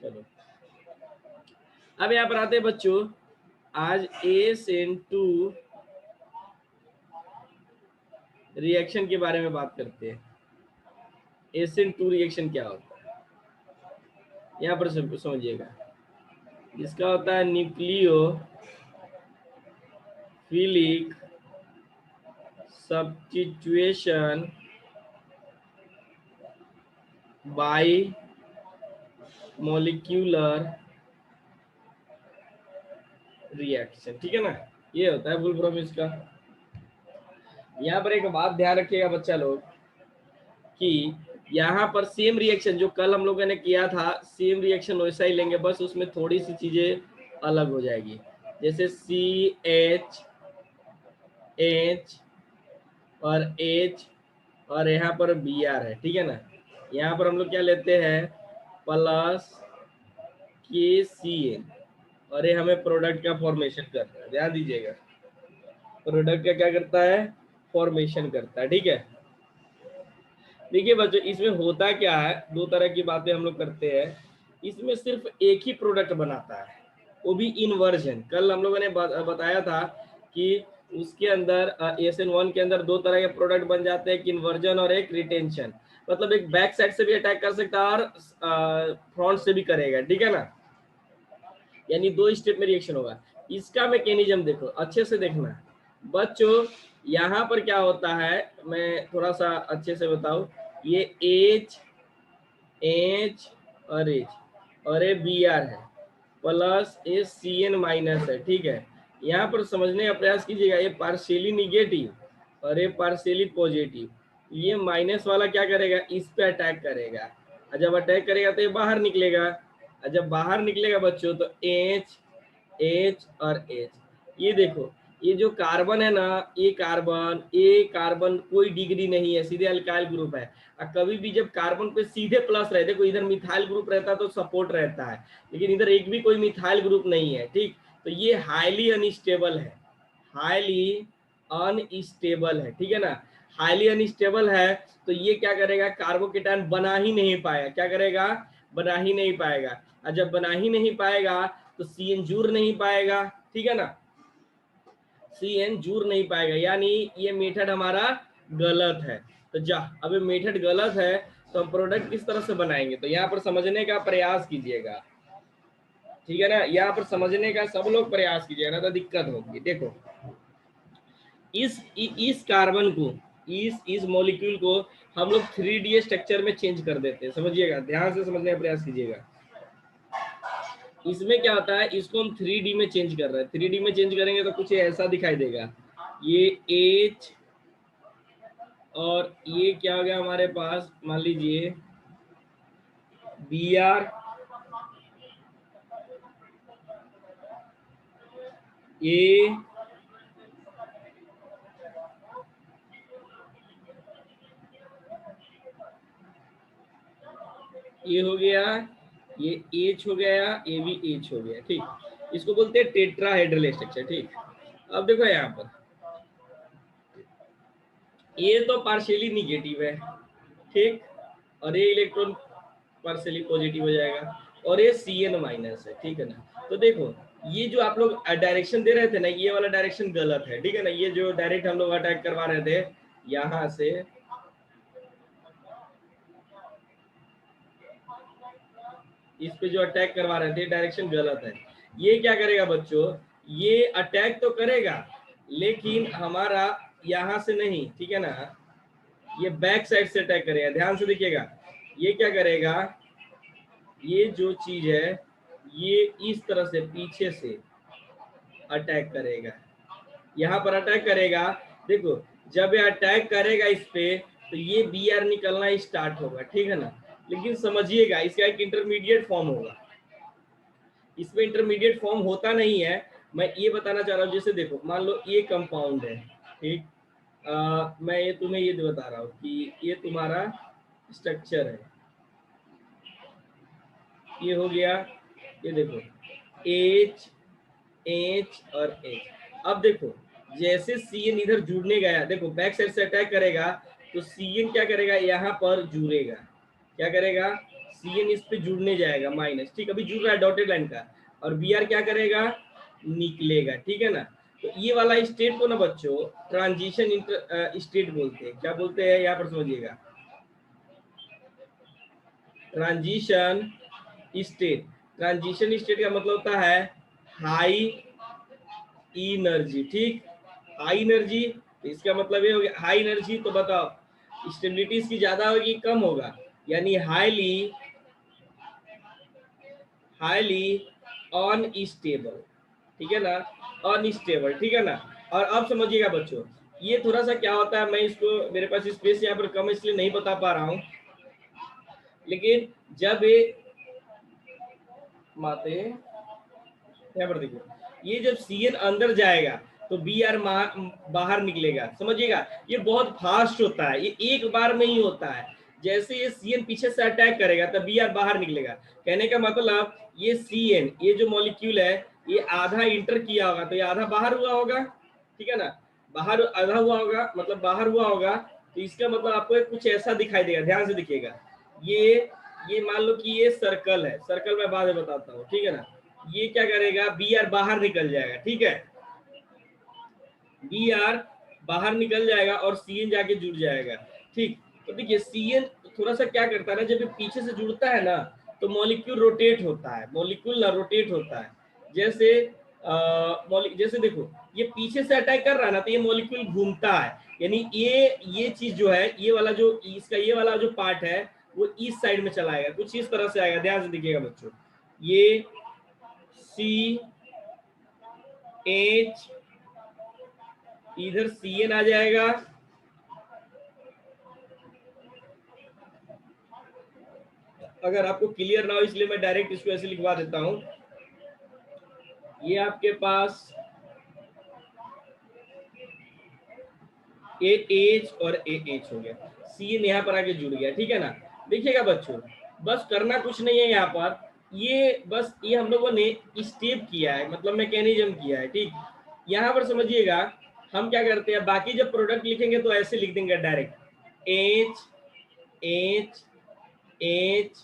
चलो अब यहाँ पर आते हैं बच्चों, आज ASN2 रिएक्शन के बारे में बात करते हैं। ASN2 रिएक्शन क्या होता है यहाँ पर सब समझिएगा। इसका होता है nucleophilic substitution by molecular reaction, ठीक है ना। ये होता है फुल फॉर्म इसका। यहाँ पर एक बात ध्यान रखिएगा बच्चा लोग कि यहाँ पर सेम रिएक्शन जो कल हम लोगों ने किया था, सेम रिएक्शन वैसा ही लेंगे, बस उसमें थोड़ी सी चीजें अलग हो जाएगी। जैसे CH H और H और यहाँ पर Br है, ठीक है ना। यहाँ पर हम लोग क्या लेते हैं, प्लस KCl, और ये हमें प्रोडक्ट का फॉर्मेशन करता है। ध्यान दीजिएगा, प्रोडक्ट का क्या करता है, फॉर्मेशन करता है, ठीक है। देखिए बच्चों, इसमें होता क्या है, दो तरह की बातें हम लोग करते हैं। इसमें सिर्फ एक ही प्रोडक्ट बनाता है, वो भी इनवर्जन। कल हम लोगों ने बताया था कि उसके अंदर ASN1 के अंदर दो तरह के प्रोडक्ट बन जाते हैं, एक इन्वर्जन और एक रिटेंशन। मतलब एक बैक साइड से भी अटैक कर सकता है और फ्रंट से भी करेगा, ठीक है ना। यानी दो स्टेप में रिएक्शन होगा। इसका मैकेनिज्म देखो, अच्छे से देखना बच्चों। यहाँ पर क्या होता है, मैं थोड़ा सा अच्छे से बताऊं। ये H और H और ये Br है, प्लस ये Cn माइनस है, ठीक है। यहाँ पर समझने का प्रयास कीजिएगा, ये पार्शियली निगेटिव और ये पार्शियली पॉजिटिव। ये माइनस वाला क्या करेगा, इस पे अटैक करेगा, और जब अटैक करेगा तो ये बाहर निकलेगा, और जब बाहर निकलेगा बच्चों तो H और H। ये देखो, ये जो कार्बन है ना, ये कार्बन कोई डिग्री नहीं है, सीधे अल्काइल ग्रुप है। और कभी भी जब कार्बन पे सीधे प्लस रहते, देखो इधर मिथाइल ग्रुप रहता तो सपोर्ट रहता है, लेकिन इधर एक भी कोई मिथाइल ग्रुप नहीं है, ठीक। तो ये हाईली अनस्टेबल है, हाईली अनस्टेबल है, ठीक है ना। हाईली अनस्टेबल है तो ये क्या करेगा, कार्बोकेटायन बना ही नहीं पाएगा। क्या करेगा, बना ही नहीं पाएगा। और जब बना ही नहीं पाएगा तो CN जुड़ नहीं पाएगा, ठीक है ना। CN जुड़ नहीं पाएगा, यानी ये मेथड हमारा गलत है। तो जा, अब ये मेथड गलत है तो हम प्रोडक्ट किस तरह से बनाएंगे, तो यहाँ पर समझने का प्रयास कीजिएगा, ठीक है ना। यहाँ पर समझने का सब लोग प्रयास कीजिएगा, ना तो दिक्कत होगी। देखो, इस कार्बन को, इस मॉलिक्यूल को हम लोग 3D स्ट्रक्चर में चेंज कर देते हैं। समझिएगा, ध्यान से समझने का प्रयास कीजिएगा। इसमें क्या होता है, इसको हम 3D में चेंज कर रहे हैं। 3D में चेंज करेंगे तो कुछ ऐसा दिखाई देगा। ये H और ये क्या हो गया हमारे पास, मान लीजिए Br, ये हो गया, ये H हो गया, ये भी H हो गया, ठीक। इसको बोलते हैं टेट्राहेड्रल स्ट्रक्चर, ठीक। अब देखो यहाँ पर ये तो पार्शियली निगेटिव है, ठीक, और ये इलेक्ट्रॉन पार्शियली पॉजिटिव हो जाएगा, और ये Cn माइनस है, ठीक है ना। तो देखो, ये जो आप लोग डायरेक्शन दे रहे थे ना, ये वाला डायरेक्शन गलत है, ठीक है ना। ये जो डायरेक्ट हम लोग अटैक करवा रहे थे यहाँ से, इस पे जो अटैक करवा रहे थे, डायरेक्शन गलत है। ये क्या करेगा बच्चों, ये अटैक तो करेगा लेकिन हमारा यहाँ से नहीं, ठीक है ना। ये बैक साइड से अटैक करेगा, ध्यान से देखिएगा। ये क्या करेगा, ये जो चीज है ये इस तरह से पीछे से अटैक करेगा, यहाँ पर अटैक करेगा। देखो, जब ये अटैक करेगा इस पे तो ये Br निकलना स्टार्ट होगा, ठीक है ना। लेकिन समझिएगा, इसका एक इंटरमीडिएट फॉर्म होगा, इसमें इंटरमीडिएट फॉर्म होता नहीं है। मैं ये बताना चाह रहा हूँ, जैसे देखो, मान लो ये कंपाउंड है, ठीक। मैं ये तुम्हें ये बता रहा हूँ कि ये तुम्हारा स्ट्रक्चर है, ये हो गया, ये देखो H और H। अब देखो, जैसे Cn इधर जुड़ने गया, देखो बैक साइड से अटैक करेगा तो Cn क्या करेगा, यहाँ पर जुड़ेगा। क्या करेगा, सी एन इस पे जुड़ने जाएगा माइनस, ठीक, अभी जुड़ रहा है डॉटेड लाइन का, और बी आर क्या करेगा, निकलेगा, ठीक है ना। तो ये वाला स्टेट को ना बच्चों ट्रांजिशन स्टेट बोलते हैं। क्या बोलते हैं यहाँ पर समझिएगा, ट्रांजिशन स्टेट। ट्रांजिशन स्टेट का मतलब होता है हाई एनर्जी, ठीक, हाई एनर्जी। इसका मतलब ये हो गया हाई एनर्जी, तो बताओ स्टेबिलिटी इसकी ज्यादा होगी कम होगा, यानी हाईली अनस्टेबल, ठीक है ना, अनस्टेबल, ठीक है ना। और अब समझिएगा बच्चों, ये थोड़ा सा क्या होता है, मैं इसको, मेरे पास स्पेस यहाँ पर कम है इसलिए नहीं बता पा रहा हूँ, लेकिन जब ये माते यहाँ पर देखो, ये जब सी एन अंदर जाएगा तो बी आर बाहर निकलेगा, समझिएगा। ये बहुत फास्ट होता है, ये एक बार में ही होता है। जैसे ये सी एन पीछे से अटैक करेगा तब बी आर बाहर निकलेगा। कहने का मतलब ये सी एन, ये जो मॉलिक्यूल है, ये आधा इंटर किया होगा तो ये आधा बाहर हुआ होगा, ठीक है ना, बाहर आधा हुआ होगा, मतलब बाहर हुआ होगा। तो इसका मतलब आपको कुछ ऐसा दिखाई देगा, ध्यान से दिखेगा। ये मान लो कि ये सर्कल है, सर्कल मैं बाद में बताता हूँ, ठीक है ना। ये क्या करेगा, बी आर बाहर निकल जाएगा, ठीक है, बी आर बाहर निकल जाएगा और सी एन जाके जुड़ जाएगा, ठीक। तो देखिए सी एन थोड़ा सा क्या करता है ना, जब ये पीछे से जुड़ता है ना तो मॉलिक्यूल रोटेट होता है, मॉलिक्यूल ना रोटेट होता है। जैसे जैसे देखो ये पीछे से अटैक कर रहा है ना, तो ये मॉलिक्यूल घूमता है, यानी ये चीज जो है, ये वाला जो इसका ये वाला जो पार्ट है वो इस साइड में चला आएगा, कुछ इस तरह से आएगा, ध्यान से देखिएगा बच्चों। ये सी एच, इधर सी एन आ जाएगा, अगर आपको क्लियर ना हो इसलिए मैं डायरेक्ट इसको ऐसे लिखवा देता हूं। ये आपके पास ए एच और ए एच हो गया, सी एन यहाँ पर आके जुड़ गया, ठीक है ना। देखिएगा बच्चों, बस करना कुछ नहीं है यहाँ पर, ये बस ये हम लोगों ने स्टेप किया है, मतलब मैकेनिज्म किया है, ठीक। यहाँ पर समझिएगा हम क्या करते हैं, बाकी जब प्रोडक्ट लिखेंगे तो ऐसे लिख देंगे direct, H H H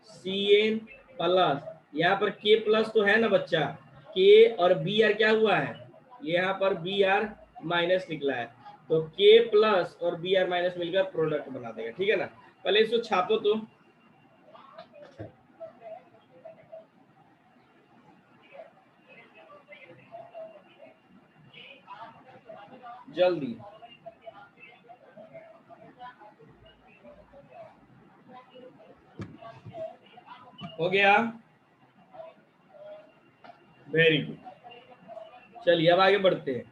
C N plus, यहाँ पर के प्लस तो है ना बच्चा, के और बी आर क्या हुआ है, यहाँ पर बी आर माइनस निकला है, तो के प्लस और बी आर माइनस मिलकर प्रोडक्ट बना देगा, ठीक है ना। पहले इसको छापो तो, जल्दी, हो गया, वेरी गुड। चलिए अब आगे बढ़ते हैं।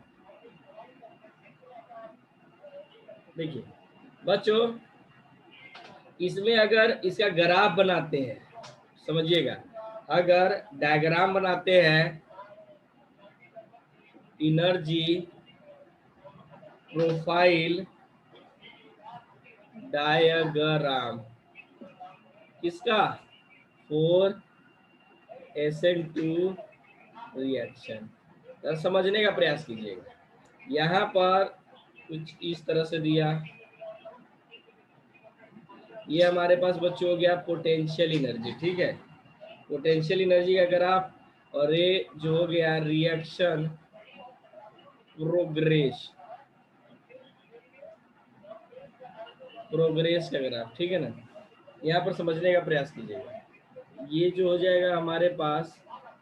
देखिए बच्चों, इसमें अगर इसका ग्राफ बनाते हैं, समझिएगा, अगर डायग्राम बनाते हैं, एनर्जी प्रोफाइल डायग्राम किसका, फोर SN2 रिएक्शन, तो समझने का प्रयास कीजिएगा। यहाँ पर कुछ इस तरह से दिया, ये हमारे पास बच्चों हो गया पोटेंशियल एनर्जी, ठीक है, पोटेंशियल एनर्जी का ग्राफ, और ये जो हो गया रिएक्शन प्रोग्रेस का ग्राफ, ठीक है ना। यहाँ पर समझने का प्रयास कीजिएगा। ये जो हो जाएगा हमारे पास,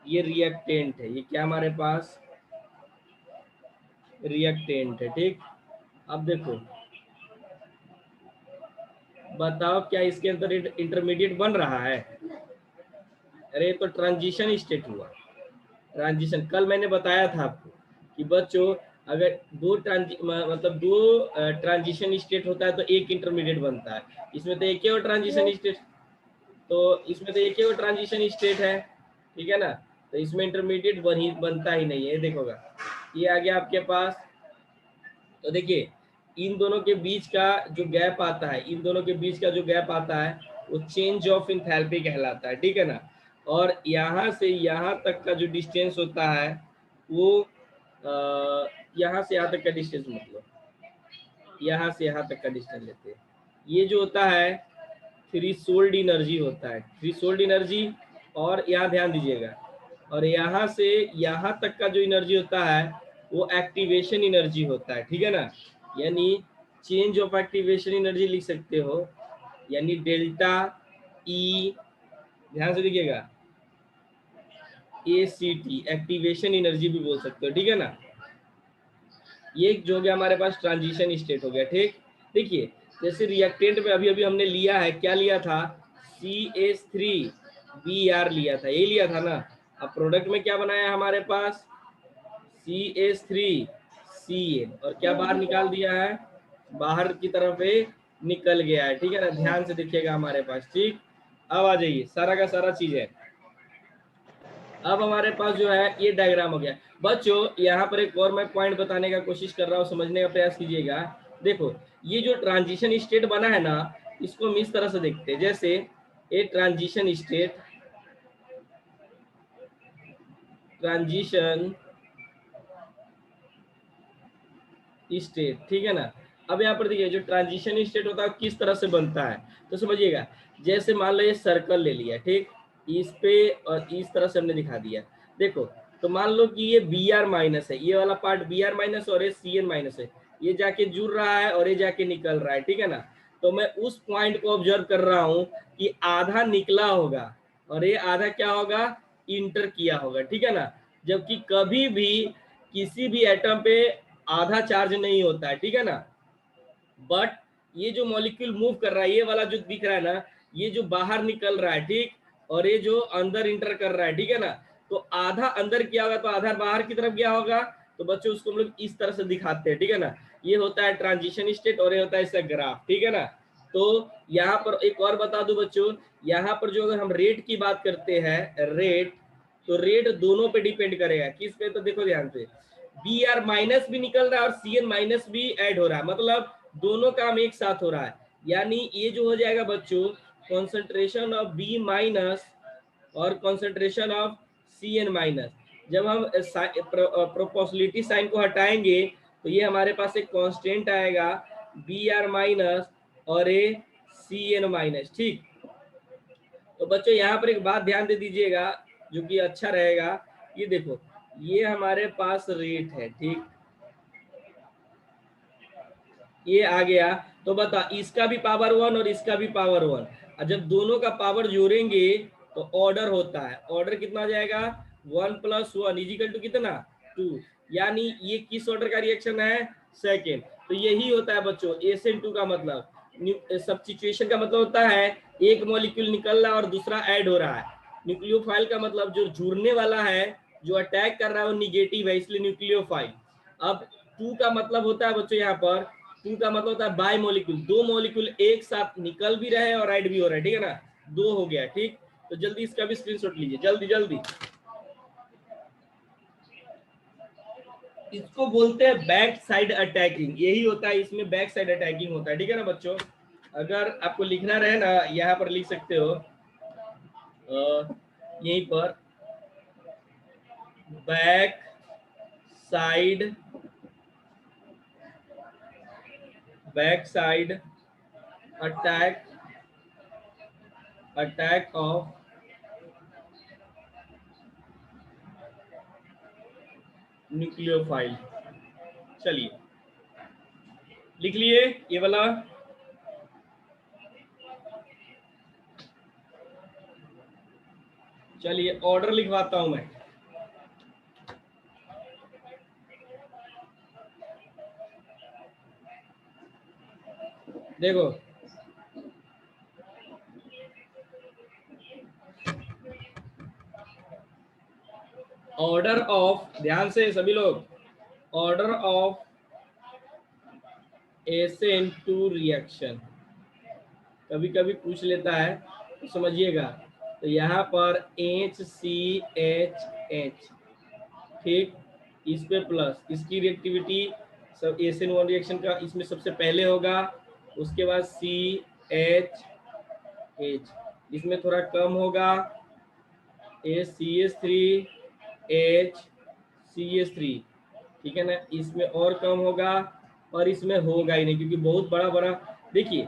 ये रिएक्टेंट है, ये क्या हमारे पास रिएक्टेंट है, ठीक। अब देखो बताओ क्या इसके अंदर इंटरमीडिएट बन रहा है, अरे तो ट्रांजिशन स्टेट हुआ, ट्रांजिशन। कल मैंने बताया था आपको कि बच्चों अगर मतलब दो ट्रांजिशन स्टेट होता है तो एक इंटरमीडिएट बनता है, इसमें तो एक ही और ट्रांजिशन स्टेट, तो इसमें तो एक ही और ट्रांजिशन स्टेट है, ठीक है ना, तो इसमें इंटरमीडिएट बनता ही नहीं है। देखोगा ये आ गया आपके पास, तो देखिए इन दोनों के बीच का जो गैप आता है, इन दोनों के बीच का जो गैप आता है वो चेंज ऑफ इंथैल्पी कहलाता है, ठीक है ना। और यहाँ से यहाँ तक का जो डिस्टेंस होता है वो यहाँ से यहाँ तक का डिस्टेंस, मतलब यहाँ से यहाँ तक का डिस्टेंस लेते हैं, ये जो होता है थ्रीशोल्ड एनर्जी होता है, थ्रीशोल्ड एनर्जी। और यहाँ ध्यान दीजिएगा, और यहाँ से यहाँ तक का जो एनर्जी होता है वो एक्टिवेशन एनर्जी होता है, ठीक है ना। यानी चेंज ऑफ एक्टिवेशन एनर्जी लिख सकते हो, यानी डेल्टा ई, ध्यान से देखिएगा, ACT एक्टिवेशन एनर्जी भी बोल सकते हो, ठीक है ना। ये जो हो गया हमारे पास ट्रांजिशन स्टेट हो गया, ठीक। देखिए जैसे रिएक्टेंट में अभी अभी हमने लिया है, क्या लिया था, CH3Br लिया था, ये लिया था ना। अब प्रोडक्ट में क्या बनाया हमारे पास, CH3Cl, और क्या बाहर निकाल दिया है, बाहर की तरफ निकल गया है, ठीक है ना। ध्यान से देखिएगा हमारे पास, ठीक। अब आ जाइए, सारा का सारा चीज है। अब हमारे पास जो है ये डायग्राम हो गया बच्चों। यहाँ पर एक और मैं पॉइंट बताने का कोशिश कर रहा हूँ, समझने का प्रयास कीजिएगा। देखो ये जो ट्रांजिशन स्टेट बना है ना, इसको हम इस तरह से देखते हैं, जैसे a transition state, transition state, ठीक है ना। अब यहाँ पर देखिए जो ट्रांजिशन स्टेट होता है किस तरह से बनता है, तो समझिएगा। जैसे मान लो ये सर्कल ले लिया, ठीक, इस पे और इस तरह से हमने दिखा दिया। देखो तो मान लो कि ये Br माइनस है, ये वाला पार्ट Br माइनस और ये Cn माइनस है, ये जाके जुड़ रहा है और ये जाके निकल रहा है, ठीक है ना। तो मैं उस पॉइंट को ऑब्जर्व कर रहा हूँ कि आधा निकला होगा और ये आधा क्या होगा, इंटर किया होगा, ठीक है ना। जबकि कभी भी किसी भी एटम पे आधा चार्ज नहीं होता है, ठीक है ना। बट ये जो मॉलिक्यूल मूव कर रहा है, ये वाला जो दिख रहा है ना, ये जो बाहर निकल रहा है, ठीक, और ये जो अंदर इंटर कर रहा है, ठीक है ना। तो आधा अंदर किया होगा तो आधा बाहर की तरफ गया होगा। तो बच्चों उसको हम लोग इस तरह से दिखाते हैं, ठीक है ना। ये होता है ट्रांजिशन स्टेट और ये होता है इसका ग्राफ, ठीक है ना। तो यहाँ पर एक और बता दूं बच्चों, यहाँ पर जो अगर हम रेट की बात करते हैं, रेट, तो रेट दोनों पे डिपेंड करेगा, किस पे, तो देखो ध्यान से, Br माइनस भी निकल रहा है और Cn माइनस भी ऐड हो रहा है, मतलब दोनों काम एक साथ हो रहा है। यानी ये जो हो जाएगा बच्चों, कॉन्सेंट्रेशन ऑफ B माइनस और कॉन्सेंट्रेशन ऑफ Cn माइनस, जब हम प्रोपोर्शनलिटी साइन को हटाएंगे तो ये हमारे पास एक कांस्टेंट आएगा Br माइनस और ये Cn माइनस, ठीक। तो बच्चों यहाँ पर एक बात ध्यान दे दीजिएगा जो कि अच्छा रहेगा। ये देखो ये हमारे पास रेट है, ठीक, ये आ गया। तो बता इसका भी पावर 1 और इसका भी पावर 1, और जब दोनों का पावर जोड़ेंगे तो ऑर्डर होता है, ऑर्डर कितना आ जाएगा, 1 + 1 इजिकल टू कितना, 2। यानी ये किस ऑर्डर का रिएक्शन है, सेकेंड। तो यही होता है बच्चों SN2 का मतलब, सब्स्टिट्यूशन का मतलब होता है एक मॉलिक्यूल निकल रहा है और दूसरा ऐड हो रहा है। न्यूक्लियोफाइल का मतलब जो जुड़ने वाला है, जो अटैक कर रहा है वो निगेटिव है, इसलिए न्यूक्लियोफाइल। अब 2 का मतलब होता है बच्चों, यहाँ पर 2 का मतलब होता है बाय मॉलिक्यूल, दो मॉलिक्यूल एक साथ निकल भी रहे और ऐड भी हो रहा है, ठीक है ना, दो हो गया, ठीक। तो जल्दी इसका भी स्क्रीनशॉट लीजिए, जल्दी जल्दी। इसको बोलते हैं बैक साइड अटैकिंग, यही होता है इसमें, बैक साइड अटैकिंग होता है, ठीक है ना बच्चों। अगर आपको लिखना रहे ना, यहाँ पर लिख सकते हो यहीं पर, back side, back side attack, attack of nucleophile. चलिए लिख लिए ये वाला। चलिए ऑर्डर लिखवाता हूं मैं, देखो ऑर्डर ऑफ, ध्यान से सभी लोग, ऑर्डर ऑफ SN2 रिएक्शन कभी कभी पूछ लेता है, तो समझिएगा। तो यहाँ पर HCHH, ठीक, इस पे प्लस, इसकी रिएक्टिविटी सब SN1 रिएक्शन का इसमें सबसे पहले होगा, उसके बाद CHH, इसमें थोड़ा कम होगा, CH3HCH3, ठीक है ना, इसमें और कम होगा और इसमें होगा ही नहीं, क्योंकि बहुत बड़ा बड़ा, देखिए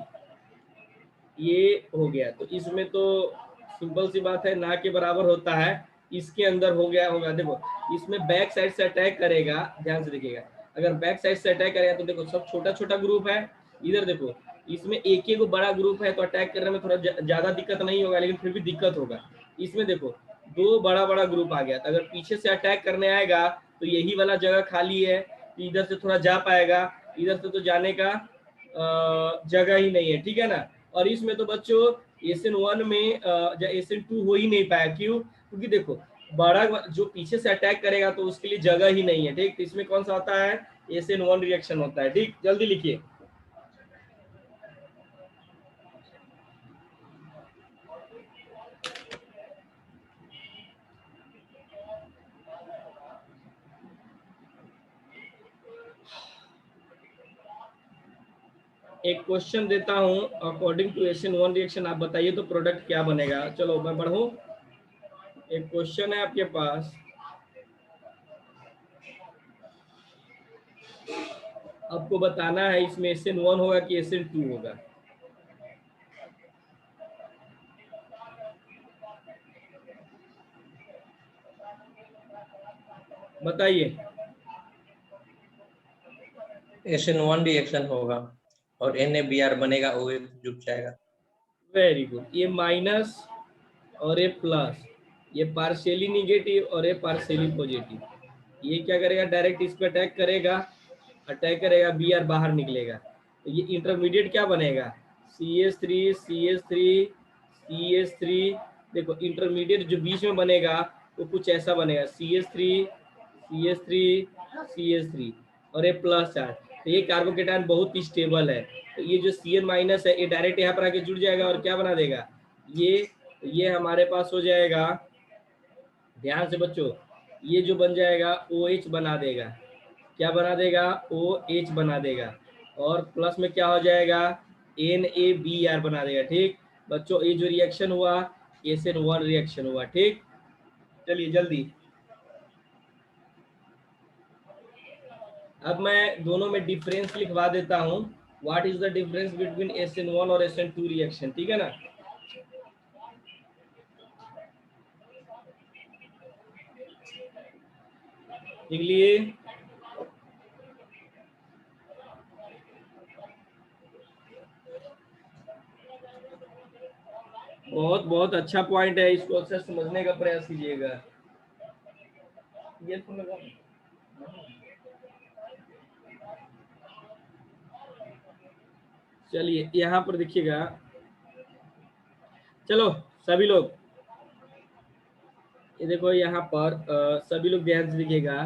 ये हो गया, तो इसमें तो सिंपल सी बात है, ना के बराबर होता है, इसके अंदर हो गया होगा। देखो इसमें बैक साइड से अटैक करेगा, ध्यान से देखिएगा, अगर बैक साइड से अटैक करेगा तो देखो सब छोटा छोटा ग्रुप है, इधर देखो इसमें एक एक बड़ा ग्रुप है, तो अटैक करने में थोड़ा ज्यादा दिक्कत नहीं होगा, लेकिन फिर भी दिक्कत होगा। इसमें देखो दो बड़ा बड़ा ग्रुप आ गया, तो अगर पीछे से अटैक करने आएगा तो यही वाला जगह खाली है, तो इधर से थोड़ा जा पाएगा, इधर से तो जाने का जगह ही नहीं है, ठीक है ना। और इसमें तो बच्चों एशियन 1 में एशियन 2 हो ही नहीं पाया, क्यों? क्योंकि देखो बड़ा जो पीछे से अटैक करेगा तो उसके लिए जगह ही नहीं है, ठीक। तो इसमें कौन सा होता है? एशियन 1 रिएक्शन होता है, ठीक। जल्दी लिखिए। एक क्वेश्चन देता हूं, अकॉर्डिंग टू एशियन 1 रिएक्शन आप बताइए तो प्रोडक्ट क्या बनेगा। चलो मैं बढ़ूं, एक क्वेश्चन है आपके पास, आपको बताना है इसमें एशियन 1 होगा कि एशियन 2 होगा। बताइए। SN1 रिएक्शन होगा और NaBr बनेगा, OH जुड़ जाएगा। Very good. ये माइनस और ये प्लस, ये पार्शियली निगेटिव और ये पार्शियली पॉजिटिव, ये क्या करेगा? डायरेक्ट इस पे अटैक करेगा, अटैक करेगा, बी आर बाहर निकलेगा, तो ये इंटरमीडिएट क्या बनेगा? CH3 CH3 CH3। देखो इंटरमीडिएट जो बीच में बनेगा वो कुछ ऐसा बनेगा, CH3 CH3 CH3 और ये प्लस चार्ज, तो ये कार्बोकेटायन बहुत ही स्टेबल है, तो ये जो Cn माइनस है ये डायरेक्ट यहाँ पर आके जुड़ जाएगा और क्या बना देगा? ये हमारे पास हो जाएगा, ध्यान से बच्चों, ये जो बन जाएगा OH बना देगा, क्या बना देगा? OH बना देगा, और प्लस में क्या हो जाएगा? NaBr बना देगा, ठीक। बच्चों ये जो रिएक्शन हुआ एशियन 1 रिएक्शन हुआ, ठीक। चलिए जल्दी, अब मैं दोनों में डिफरेंस लिखवा देता हूँ। What is the difference between Asian 1 और एशियन 2 रिएक्शन, ठीक है ना। लिख लिए? बहुत बहुत अच्छा पॉइंट है, इसको अक्सर समझने का प्रयास कीजिएगा। ये चलिए यहाँ पर देखिएगा, चलो सभी लोग ये देखो यहाँ पर सभी लोग ध्यान से देखिएगा,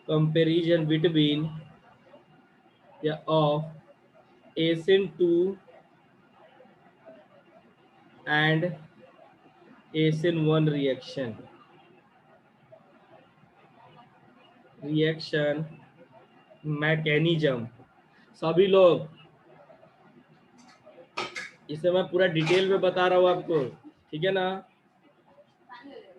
कंपैरिजन बिटवीन या of Asian 2 and Asian 1 reaction mechanism. सभी लोग इसे मैं पूरा डिटेल में बता रहा हूँ आपको, ठीक है ना।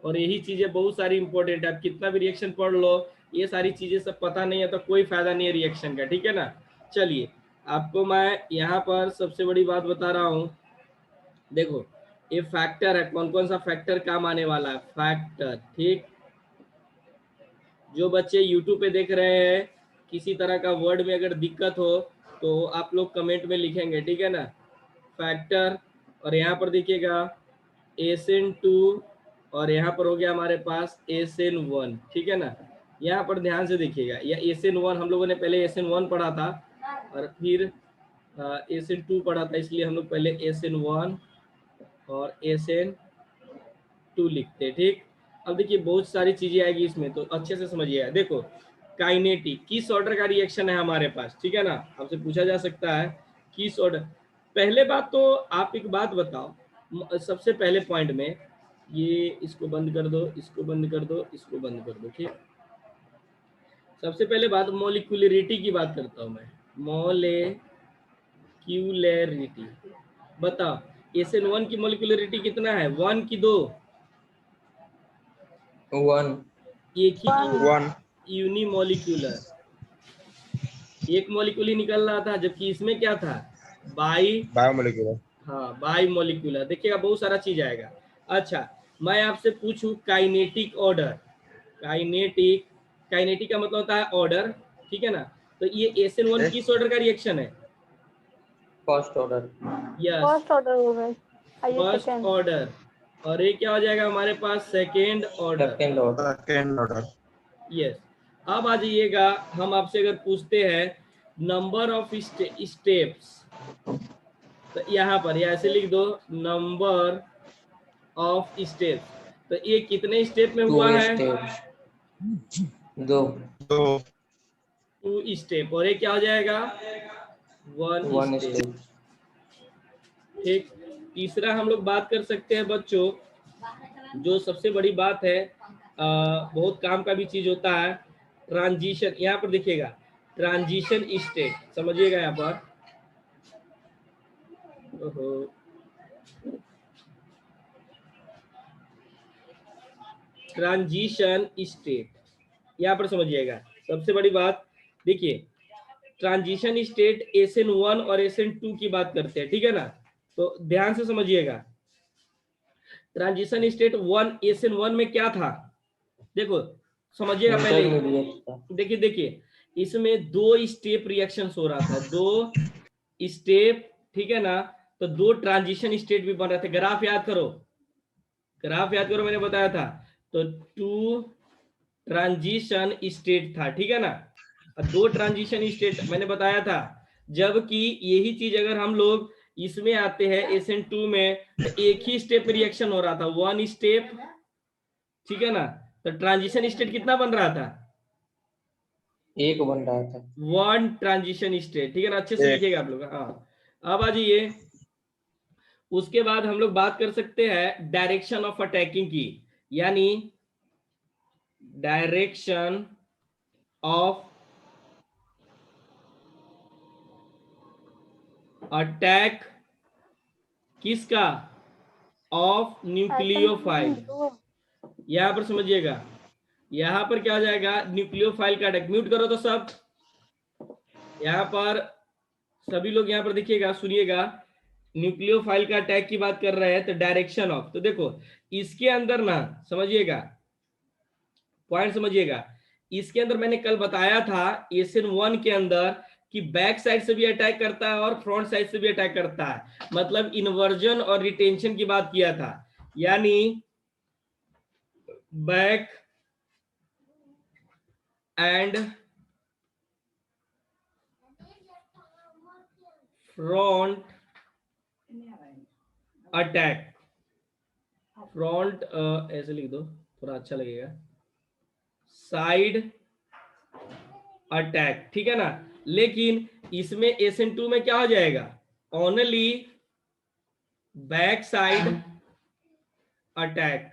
और यही चीजें बहुत सारी इंपॉर्टेंट है, आप कितना भी रिएक्शन पढ़ लो, ये सारी चीजें सब पता नहीं है तो कोई फायदा नहीं है रिएक्शन का, ठीक है ना। चलिए आपको मैं यहाँ पर सबसे बड़ी बात बता रहा हूँ, देखो ये फैक्टर है, कौन कौन सा फैक्टर काम आने वाला है, फैक्टर, ठीक। जो बच्चे यूट्यूब पे देख रहे हैं, किसी तरह का वर्ड में अगर दिक्कत हो तो आप लोग कमेंट में लिखेंगे, ठीक है ना। फैक्टर, और यहाँ पर देखिएगा एशियन 2 और यहाँ पर हो गया हमारे पास एशियन 1, ठीक है ना। यहाँ पर ध्यान से देखिएगा, या एशियन 1 हम लोगों ने पहले एशियन 1 पढ़ा था और फिर एशियन 2 पढ़ा था, इसलिए हम लोग पहले एशियन 1 और एशियन 2 लिखते, ठीक। अब देखिए बहुत सारी चीजें आएगी इसमें, तो अच्छे से समझिएगा। देखो काइनेटिक, किस ऑर्डर का रिएक्शन है हमारे पास, ठीक है ना, आपसे पूछा जा सकता है किस ऑर्डर। पहले बात तो आप एक बात बताओ, सबसे पहले पॉइंट में, ये इसको बंद कर दो, इसको बंद कर दो, इसको बंद कर दो, ठीक। सबसे पहले बात मोलिकुलरिटी की बात करता हूँ मैं, मोलिक्यूलरिटी। बताओ एशियन 1 की मोलिकुलरिटी कितना है, 1 की 2? 1 एक ही 1 यूनिमोलिक्यूलर, एक मॉलिक्यूल ही निकल रहा था, जबकि इसमें क्या था, बायोमोलिक्यूलर। हाँ बाई मॉलिक्यूलर। देखिएगा बहुत सारा चीज आएगा। अच्छा मैं आपसे पूछूं काइनेटिक ऑर्डर, काइनेटिक, काइनेटिक का मतलब होता है ऑर्डर, ठीक है ना। तो ये SN1 Yes. किस ऑर्डर का रिएक्शन है? First order. Yes first order होगा, आइए फर्स्ट सेकंड। ऑर्डर। और ये क्या हो जाएगा हमारे पास, second order. Second order. Second order. Yes. अब आ जाइएगा, हम आपसे अगर पूछते हैं नंबर ऑफ स्टेप्स, तो यहाँ पर या ऐसे लिख दो नंबर ऑफ स्टेप्स, तो ये कितने स्टेप में हुआ 2 है? Steps, 2 2 2 step. और ये क्या हो जाएगा, 1 स्टेप। स्टेप। ठीक। तीसरा हम लोग बात कर सकते हैं बच्चों, जो सबसे बड़ी बात है, बहुत काम का भी चीज होता है, ट्रांजिशन। यहाँ पर देखिएगा ट्रांजिशन स्टेट, समझिएगा यहाँ पर। ओहो, ट्रांजिशन स्टेट, यहाँ पर समझिएगा सबसे बड़ी बात। देखिए ट्रांजिशन स्टेट SN1 और SN2 की बात करते हैं, ठीक है ना। तो ध्यान से समझिएगा, ट्रांजिशन स्टेट 1 SN1 में क्या था, देखो समझिएगा पहले। इंटरमीडिएट था। देखिए देखिए इसमें 2 स्टेप रिएक्शन हो रहा था, 2 स्टेप, ठीक है ना। तो 2 ट्रांजिशन स्टेट भी बन रहे थे। ग्राफ याद करो, ग्राफ याद करो, मैंने बताया था। तो 2 ट्रांजिशन स्टेट था, ठीक है ना। 2 ट्रांजिशन स्टेट मैंने बताया था। जबकि यही चीज अगर हम लोग इसमें आते हैं SN2 में, तो एक ही स्टेप रिएक्शन हो रहा था, 1 स्टेप, ठीक है ना। तो ट्रांजिशन स्टेट कितना बन रहा था, एक बन रहा था। 1 ट्रांजिशन स्टेट, ठीक है ना। अच्छे से लिखिएगा आप लोग। हाँ अब आ जाइए, उसके बाद हम लोग बात कर सकते हैं डायरेक्शन ऑफ अटैकिंग की, यानी डायरेक्शन ऑफ अटैक किसका, ऑफ न्यूक्लियोफाइल। यहां पर समझिएगा, यहां पर क्या हो जाएगा, न्यूक्लियोफाइल का अटैक। म्यूट करो तो सब, यहां पर सभी लोग यहां पर देखिएगा, सुनिएगा, न्यूक्लियोफाइल का अटैक की बात कर रहे हैं। तो डायरेक्शन ऑफ, तो देखो इसके अंदर ना, समझिएगा पॉइंट समझिएगा, इसके अंदर मैंने कल बताया था SN1 के अंदर कि बैक साइड से भी अटैक करता है और फ्रंट साइड से भी अटैक करता है, मतलब इन्वर्जन और रिटेंशन की बात किया था, यानी back and front attack. Front ऐसे लिख दो थोड़ा अच्छा लगेगा, साइड अटैक, ठीक है ना। लेकिन इसमें SN2 में क्या हो जाएगा, only back side attack,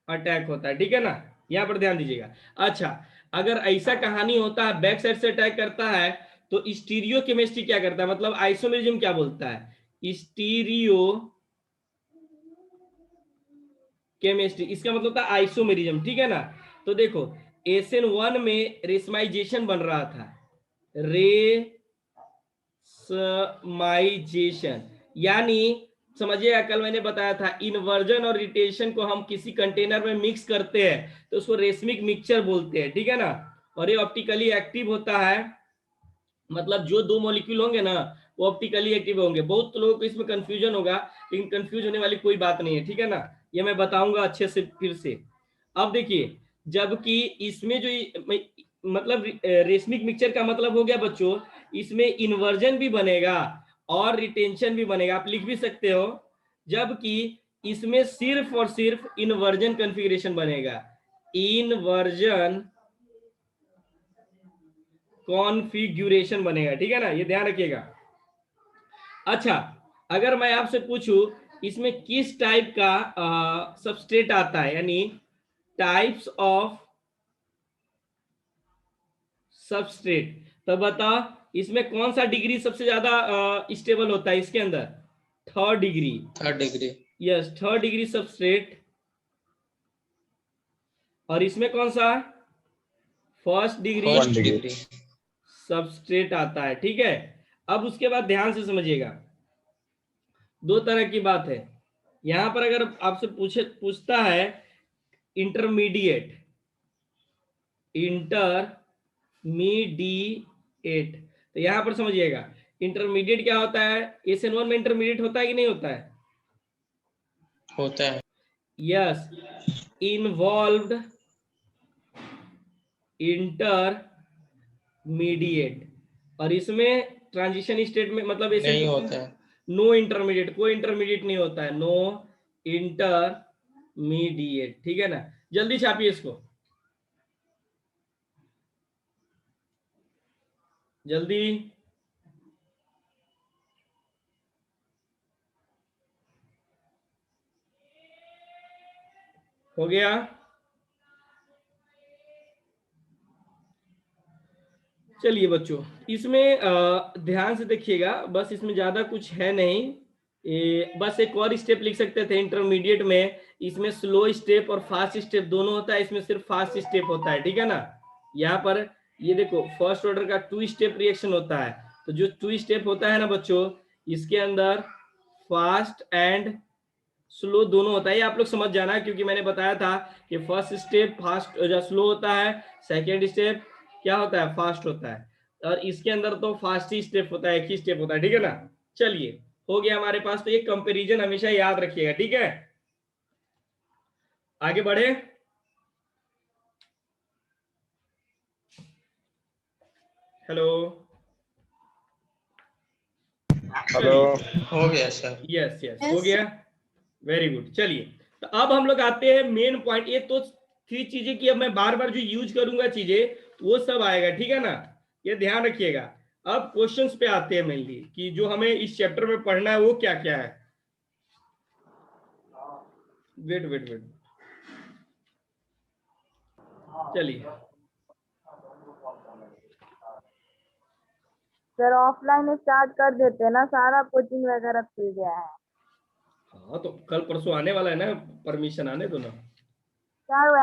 attack होता है, ठीक है ना। यहां पर ध्यान दीजिएगा। अच्छा अगर ऐसा कहानी होता है बैक साइड से अटैक करता है, तो स्टीरियो केमिस्ट्री क्या करता है, मतलब आइसोमेरिज्म क्या बोलता है, स्टीरियो केमिस्ट्री, इसका मतलब था आइसोमेरिज्म, ठीक है ना। तो देखो SN1 में रेसमाइजेशन बन रहा था, रेसमाइजेशन, यानी समझिएगा कल मैंने बताया था इन्वर्जन और रिटेंशन को हम किसी कंटेनर में मिक्स करते हैं तो उसको रेसमिक मिक्सचर बोलते हैं, ठीक है ना। और ये ऑप्टिकली एक्टिव होता है, मतलब जो 2 मॉलिक्यूल होंगे ना वो ऑप्टिकली एक्टिव होंगे। बहुत लोगों को इसमें कंफ्यूजन होगा, लेकिन कंफ्यूज होने वाली कोई बात नहीं है, ठीक है ना। ये मैं बताऊंगा अच्छे से फिर से। अब देखिए, जबकि इसमें जो मतलब रेशमिक मिक्सचर का मतलब हो गया बच्चों, इसमें इन्वर्जन भी बनेगा और रिटेंशन भी बनेगा, आप लिख भी सकते हो। जबकि इसमें सिर्फ और सिर्फ इन्वर्जन कॉन्फ़िगरेशन बनेगा, इन्वर्जन कॉन्फ़िगरेशन बनेगा, ठीक है ना, ये ध्यान रखिएगा। अच्छा अगर मैं आपसे पूछूं इसमें किस टाइप का सबस्ट्रेट आता है, यानी टाइप्स ऑफ सबस्ट्रेट, तो बता इसमें कौन सा डिग्री सबसे ज्यादा स्टेबल होता है इसके अंदर, 3rd degree. 3rd degree. Yes 3rd degree substrate और इसमें कौन सा first degree first degree. Degree. Substrate आता है। ठीक है, अब उसके बाद ध्यान से समझिएगा, दो तरह की बात है यहां पर। अगर आपसे पूछता है इंटरमीडिएट, तो यहां पर समझिएगा इंटरमीडिएट क्या होता है। SN1 में इंटरमीडिएट होता है कि नहीं होता है? होता है। Yes, involved intermediate. और इसमें ट्रांजिशन स्टेट में मतलब नहीं SN2 होता है। नो इंटरमीडिएट, कोई इंटरमीडिएट नहीं होता है, नो इंटरमीडिएट। ठीक है ना, जल्दी छापिए इसको, जल्दी। हो गया? चलिए बच्चों, इसमें ध्यान से देखिएगा, बस इसमें ज्यादा कुछ है नहीं। बस एक और स्टेप लिख सकते थे इंटरमीडिएट में। इसमें स्लो स्टेप और फास्ट स्टेप दोनों होता है, इसमें सिर्फ फास्ट स्टेप होता है। ठीक है ना, यहाँ पर ये देखो फर्स्ट ऑर्डर का 2 स्टेप रिएक्शन होता है। तो जो 2 स्टेप होता है ना बच्चों, इसके अंदर फास्ट एंड स्लो दोनों होता है। ये आप लोग समझ जाना, क्योंकि मैंने बताया था कि फर्स्ट स्टेप फास्ट या स्लो होता है, सेकेंड स्टेप क्या होता है, फास्ट होता है। और इसके अंदर तो फास्ट ही स्टेप होता है, एक ही स्टेप होता है। ठीक है ना, चलिए हो गया हमारे पास। तो ये कंपैरिजन हमेशा याद रखिएगा। ठीक है, आगे बढ़े। Hello hello. हो गया सर। यस यस हो गया, वेरी गुड। चलिए, तो अब हम लोग आते हैं मेन पॉइंट। ये तो थी चीजें कि अब मैं बार बार जो यूज करूंगा चीजें वो सब आएगा। ठीक है ना, ये ध्यान रखिएगा। अब क्वेश्चंस पे आते हैं मेनली कि जो हमें इस चैप्टर में पढ़ना है वो क्या क्या है। वेट वेट वेट, चलिए। सर ऑफलाइन स्टार्ट कर देते हैं ना, सारा कोचिंग वगैरह खुल गया है। हाँ तो कल परसों आने वाला है ना, परमिशन आने दो ना। सर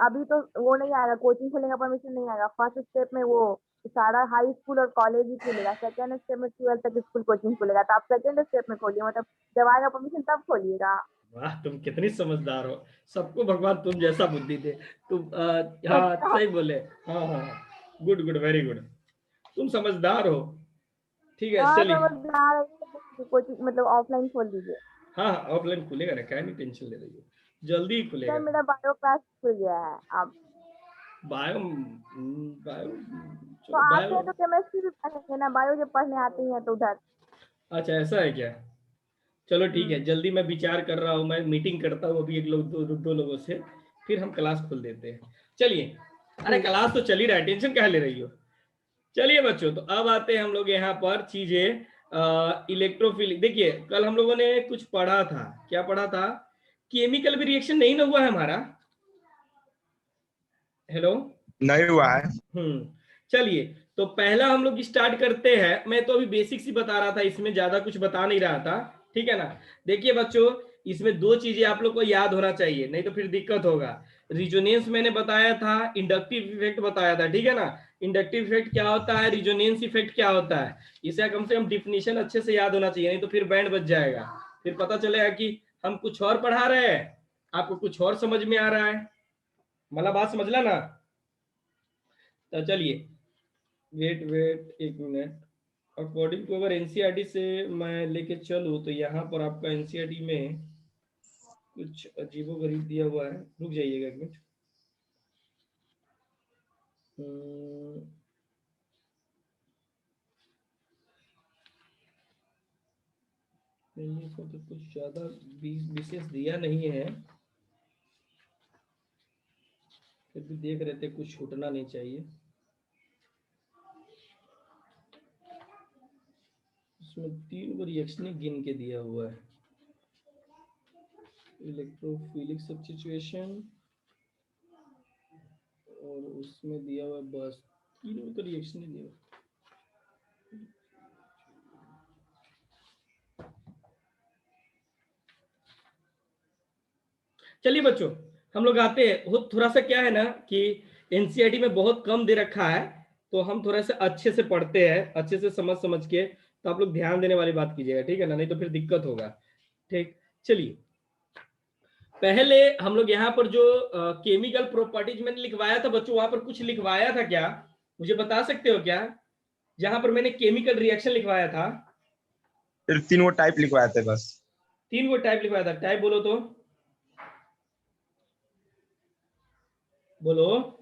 अभी तो वो नहीं आएगा, कोचिंग खुलेगा परमिशन नहीं आएगा। फर्स्ट स्टेप में वो सारा हाई स्कूल और कॉलेज ही खुलेगा, सेकेंड स्टेप में 12th तक स्कूल कोचिंग खुलेगा। तो आप सेकेंड स्टेप में खोलिए, मतलब जब आएगा परमिशन तब खोलिएगा। वाह, तुम कितनी समझदार हो। सबको भगवान तुम जैसा बुद्धि दे। तुम हाँ सही बोले। हाँ हाँ, गुड गुड, वेरी गुड, तुम समझदार हो। ठीक है हाँ चलिए। समझदार है, कोचिंग मतलब ऑफलाइन खोल दीजिए। हाँ हाँ, ऑफलाइन खुलेगा ना, क्या नहीं टेंशन ले रही हो, जल्दी ही सर खुलेगा। मेरा बायो क्लास खुल गया है अब। बायो बायो, तो चलो आते बायो। हैं तो केमिस्ट्री भी पढ़ेंगे ना, बायो जब पढ़ने आती हैं तो उधर। अच्छा ऐसा है क्या? चलो ठीक है, हम्म। जल्दी मैं विचार कर रहा हूँ, मैं मीटिंग करता हूँ अभी एक लोग दो लोगों से, फिर हम क्लास खोल देते हैं। चलिए, अरे ठीक। क्लास तो चल ही रहा है, टेंशन काहे ले रही हो। चलिए बच्चों, तो अब आते हैं हम लोग यहाँ पर चीजें इलेक्ट्रोफिलिक। देखिए कल हम लोगों ने कुछ पढ़ा था, क्या पढ़ा था, केमिकल भी रिएक्शन नहीं ना हुआ है हमारा। हेलो। नहीं हुआ है। चलिए, तो पहला हम लोग स्टार्ट करते हैं। मैं तो अभी बेसिक्स ही बता रहा था, इसमें ज्यादा कुछ बता नहीं रहा था। ठीक है ना, देखिए बच्चों, इसमें दो चीजें आप लोग को याद होना चाहिए, नहीं तो फिर दिक्कत होगा। रिजोनेंस मैंने बताया था, इंडक्टिव इफेक्ट बताया था। ठीक है ना, इंडक्टिव इफेक्ट क्या होता है, रिजोनेंस इफेक्ट क्या होता है, इसे कम से कम डिफिनीशन अच्छे से याद होना चाहिए, नहीं तो फिर बैंड बज जाएगा। फिर पता चलेगा कि हम कुछ और पढ़ा रहे हैं, आपको कुछ और समझ में आ रहा है। मतलब बात समझला ना। तो चलिए, वेट वेट एक मिनट। अकॉर्डिंग टू अगर एनसीईआरटी से मैं लेके चलूँ तो यहाँ पर आपका एनसीईआरटी में कुछ अजीबोगरीब दिया हुआ है, रुक जाइएगा एक मिनट। इसमें तो कुछ ज़्यादा विशेष दिया नहीं है, फिर भी देख रहे थे, कुछ छूटना नहीं चाहिए। इसमें 3 रिएक्शन गिन के दिया हुआ है, इलेक्ट्रोफिलिक सब्स्टिट्यूशन, और उसमें दिया हुआ बस 3 तो रिएक्शन ही दिया। चलिए बच्चों, हम लोग आते हैं, वो थोड़ा सा क्या है ना कि एनसीईआरटी में बहुत कम दे रखा है, तो हम थोड़ा सा अच्छे से पढ़ते हैं, अच्छे से समझ समझ के, तो आप लोग ध्यान देने वाली बात कीजिएगा, ठीक है ना, नहीं तो फिर दिक्कत होगा। ठीक, चलिए पहले हम लोग यहाँ पर जो केमिकल प्रॉपर्टीज मैंने लिखवाया था बच्चों, वहां पर कुछ लिखवाया था क्या, मुझे बता सकते हो क्या, जहां पर मैंने केमिकल रिएक्शन लिखवाया था? सिर्फ 3 वो टाइप लिखवाए थे बस। 3 वो टाइप लिखवाया था, टाइप बोलो तो, बोलो।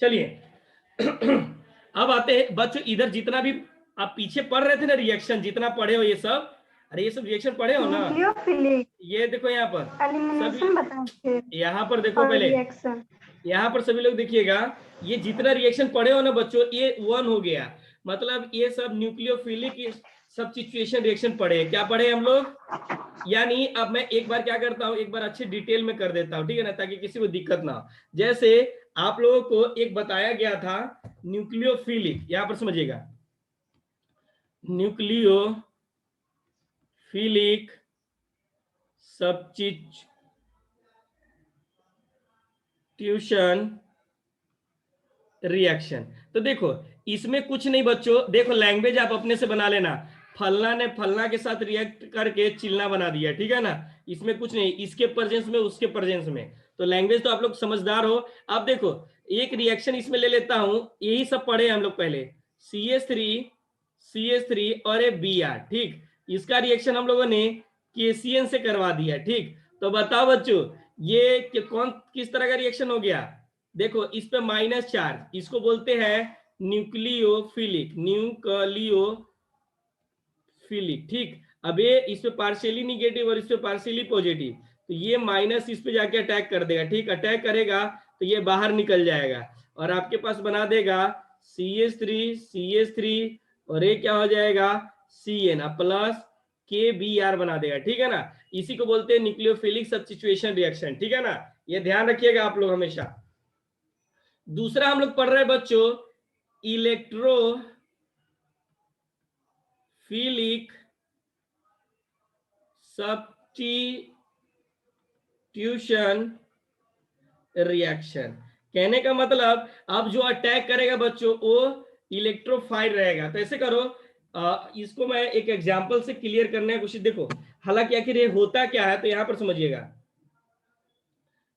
चलिए अब आते हैं बच्चों, इधर जितना भी आप पीछे पढ़ रहे थे ना रिएक्शन, जितना पढ़े हो ये सब, अरे ये सब रिएक्शन पढ़े हो ना, ये देखो यहाँ पर सभी, यहाँ पर देखो पहले, यहाँ पर सभी लोग देखिएगा, ये जितना रिएक्शन पढ़े हो ना बच्चों, ये 1 हो गया, मतलब ये सब न्यूक्लियोफिलिक सब्स्टिट्यूशन रिएक्शन पढ़े, क्या पढ़े हम लोग। यानी अब मैं एक बार क्या करता हूं, एक बार अच्छे डिटेल में कर देता हूं, ठीक है ना, ताकि किसी को दिक्कत ना हो। जैसे आप लोगों को एक बताया गया था न्यूक्लियोफिलिक, यहां पर समझिएगा, न्यूक्लियोफिलिक सब्स्टिट्यूशन रिएक्शन। तो देखो इसमें कुछ नहीं बच्चों, देखो लैंग्वेज आप अपने से बना लेना, फलना ने फलना के साथ रिएक्ट करके चिलना बना दिया, ठीक है ना, इसमें कुछ नहीं, इसके प्रेजेंस में उसके प्रेजेंस में, तो लैंग्वेज तो आप लोग समझदार हो। अब देखो एक रिएक्शन इसमें ले लेता हूं, यही सब पढ़े हम लोग पहले, CH3 और ए Br, ठीक, इसका रिएक्शन हम लोगों ने KCN से करवा दिया, ठीक। तो बताओ बच्चों ये कौन किस तरह का रिएक्शन हो गया, देखो इस पे माइनस चार्ज, इसको बोलते हैं न्यूक्लियोफिलिक, ठीक। अब ये इस पे पार्शियली निगेटिव और इस पे पार्शियली पॉजिटिव, तो ये माइनस इस पे जाके अटैक कर देगा, ठीक, अटैक करेगा तो ये बाहर निकल जाएगा और आपके पास बना देगा CH3 और ये क्या हो जाएगा CN प्लस KBr बना देगा, ठीक है ना, इसी को बोलते हैं न्यूक्लियोफिलिक सब्स्टिट्यूशन रिएक्शन, ठीक है ना, ये ध्यान रखिएगा आप लोग हमेशा। दूसरा हम लोग पढ़ रहे हैं बच्चों इलेक्ट्रोफिलिक सब्स्टिट्यूशन रिएक्शन। कहने का मतलब अब जो अटैक करेगा बच्चों वो इलेक्ट्रोफाइल रहेगा। तो ऐसे करो, इसको मैं एक एग्जांपल से क्लियर करने की कोशिश, देखो हालांकि आखिर ये होता क्या है, तो यहां पर समझिएगा,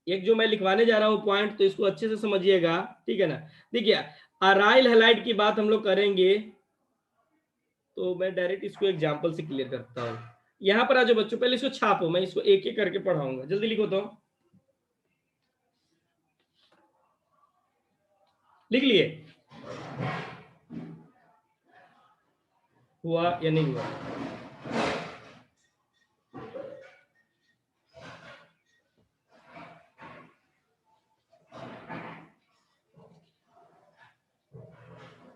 एक जो मैं लिखवाने जा रहा हूं पॉइंट, तो इसको अच्छे से समझिएगा, ठीक है ना। देखिए अराइल हैलाइड की बात हम लोग करेंगे, तो मैं डायरेक्ट इसको एग्जांपल से क्लियर करता हूं। यहां पर आ जाओ बच्चों, पहले इसको छापो, मैं इसको एक एक करके पढ़ाऊंगा, जल्दी लिखो तो, लिख लिए, हुआ या नहीं हुआ।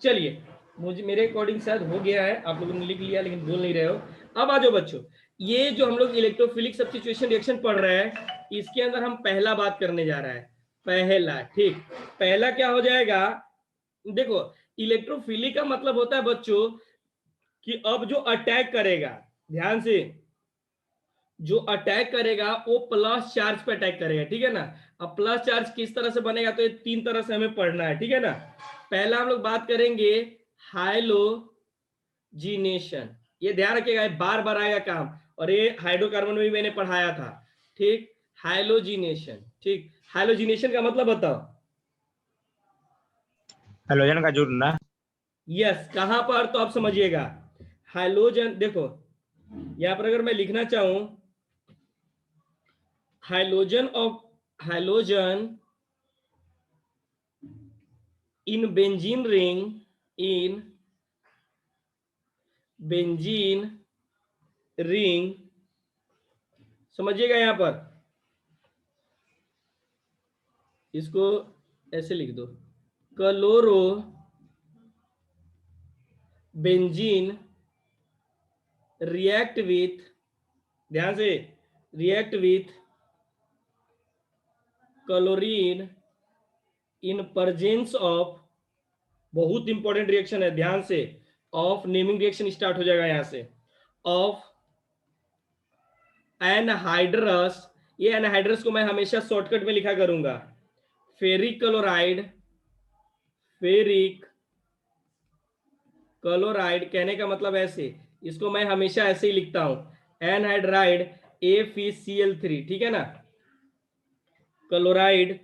चलिए मुझे मेरे अकॉर्डिंग शायद हो गया है, आप लोगों ने लिख लिया लेकिन बोल नहीं रहे हो। अब आ जाओ बच्चों, ये जो हम लोग इलेक्ट्रोफिलिक सब्स्टिट्यूशन रिएक्शन पढ़ रहे हैं, इसके अंदर हम पहला बात करने जा रहा है, पहला, ठीक, पहला क्या हो जाएगा, देखो इलेक्ट्रोफिलिक का मतलब होता है बच्चों कि अब जो अटैक करेगा, ध्यान से, जो अटैक करेगा वो प्लस चार्ज पे अटैक करेगा, ठीक है ना। अब प्लस चार्ज किस तरह से बनेगा, तो ये 3 तरह से हमें पढ़ना है, ठीक है ना। पहला हम लोग बात करेंगे हाइलोजिनेशन, ये ध्यान रखिएगा, बार बार आएगा काम, और ये हाइड्रोकार्बन में भी मैंने पढ़ाया था, ठीक, हाइलोजिनेशन, ठीक, हाइलोजिनेशन का मतलब बताओ। हेलोजन का जुड़ना। यस, कहां पर, तो आप समझिएगा, हाइलोजन, देखो यहां पर अगर मैं लिखना चाहूं हाइलोजन इन बेंजीन रिंग, समझिएगा, यहां पर इसको ऐसे लिख दो, क्लोरो बेंजीन रिएक्ट विथ, ध्यान से, react with chlorine in presence of, बहुत इंपॉर्टेंट रिएक्शन है, ध्यान से, ऑफ, नेमिंग रिएक्शन स्टार्ट हो जाएगा यहां से, ऑफ एनहाइड्रस ये एनहाइड्रस को मैं हमेशा शॉर्टकट में लिखा करूंगा, फेरिक क्लोराइड, फेरिक क्लोराइड कहने का मतलब ऐसे, इसको मैं हमेशा ऐसे ही लिखता हूं, एनहाइड्राइड AfCl3, ठीक है ना, क्लोराइड